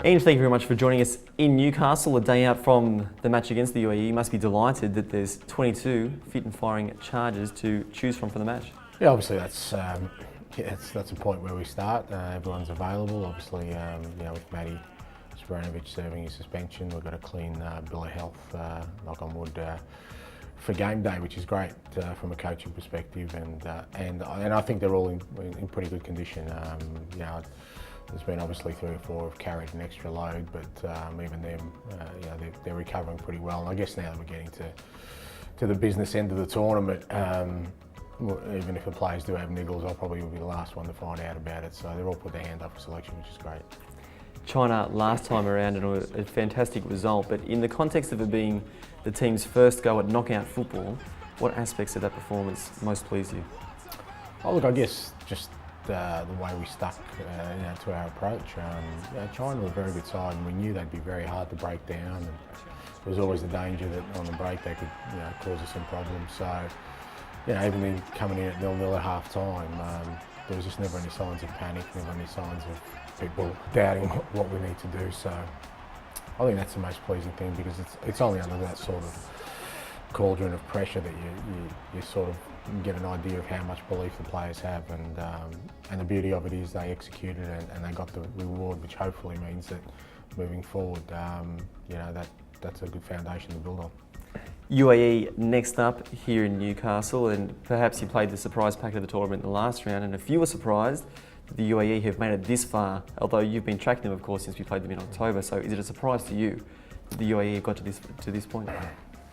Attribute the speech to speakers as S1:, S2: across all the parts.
S1: Ange, thank you very much for joining us in Newcastle, a day out from the match against the UAE. You must be delighted that there's 22 fit and firing charges to choose from for the match.
S2: Yeah, obviously that's a point where we start. Everyone's available. Obviously, with Matty Spranovic serving his suspension, we've got a clean bill of health, knock on wood, for game day, which is great from a coaching perspective, and I think they're all in pretty good condition. There's been obviously 3 or 4 who've carried an extra load, but even them, they're recovering pretty well. And I guess now that we're getting to the business end of the tournament, even if the players do have niggles, I'll probably be the last one to find out about it. So they've all put their hand up for selection, which is great.
S1: China last time around, and a fantastic result, but in the context of it being the team's first go at knockout football, what aspects of that performance most pleased you?
S2: Oh, look, I guess just the way we stuck to our approach. China were a very good side, and we knew they'd be very hard to break down. And there was always the danger that on the break they could cause us some problems. So, even in coming in at 0-0 at half time, there was just never any signs of panic, never any signs of people doubting what we need to do. So I think that's the most pleasing thing, because it's only under that sort of cauldron of pressure that you sort of get an idea of how much belief the players have, and the beauty of it is they executed and they got the reward, which hopefully means that moving forward, that's a good foundation to build on.
S1: UAE next up here in Newcastle, and perhaps you played the surprise pack of the tournament in the last round, and a few were surprised that the UAE have made it this far, although you've been tracking them, of course, since we played them in October. So is it a surprise to you that the UAE have got to this point?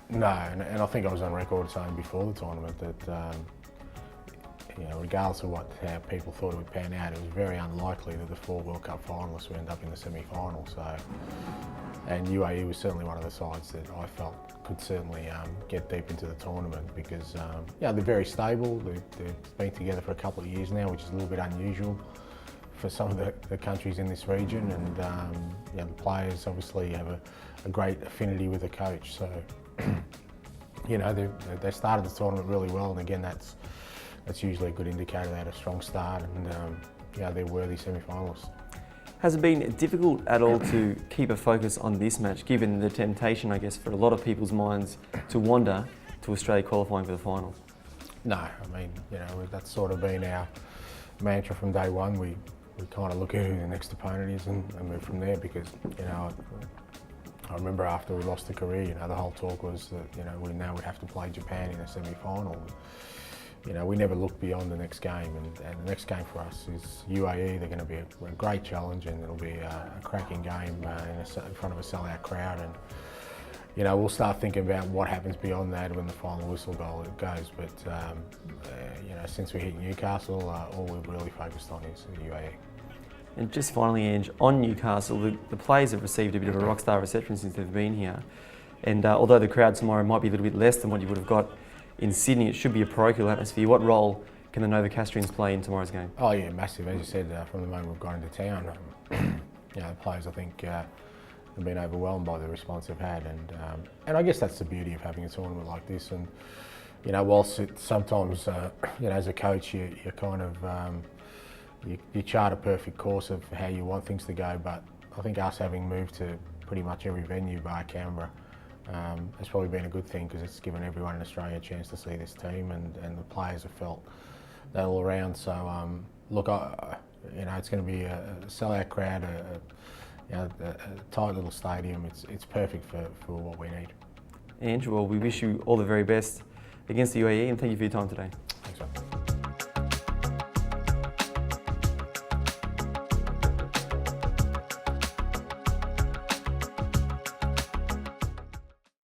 S2: No, and I think I was on record saying before the tournament that regardless of how people thought it would pan out, it was very unlikely that the 4 World Cup finalists would end up in the semi-final. And UAE was certainly one of the sides that I felt could certainly get deep into the tournament, because they're very stable. They've been together for a couple of years now, which is a little bit unusual for some of the countries in this region, and the players obviously have a great affinity with the coach. So they started the tournament really well, and again that's usually a good indicator they had a strong start, and they're worthy semi-finalists.
S1: Has it been difficult at all to keep a focus on this match, given the temptation, I guess, for a lot of people's minds to wander to Australia qualifying for the final?
S2: No, I mean, that's sort of been our mantra from day one. We kind of look at who the next opponent is and move from there, because, I remember after we lost to Korea, the whole talk was that, we now would have to play Japan in a semi-final. We never look beyond the next game, and the next game for us is UAE. They're going to be a great challenge, and it'll be a cracking game in front of a sellout crowd. And we'll start thinking about what happens beyond that when the final whistle goes. But since we hit Newcastle, all we've really focused on is the UAE.
S1: And just finally, Ange, on Newcastle, the players have received a bit of a rockstar reception since they've been here. And although the crowd tomorrow might be a little bit less than what you would have got in Sydney, it should be a parochial atmosphere. What role can the Novocastrians play in tomorrow's game?
S2: Oh yeah, massive. As you said, from the moment we've got into town, the players, I think, have been overwhelmed by the response they've had, and I guess that's the beauty of having a tournament like this. And whilst it sometimes, as a coach, you kind of you chart a perfect course of how you want things to go, but I think us having moved to pretty much every venue bar Canberra has probably been a good thing, because it's given everyone in Australia a chance to see this team, and the players have felt that all around. So look, it's going to be a sellout crowd, a tight little stadium. It's perfect for what we need.
S1: Ange, well, we wish you all the very best against the UAE, and thank you for your time today.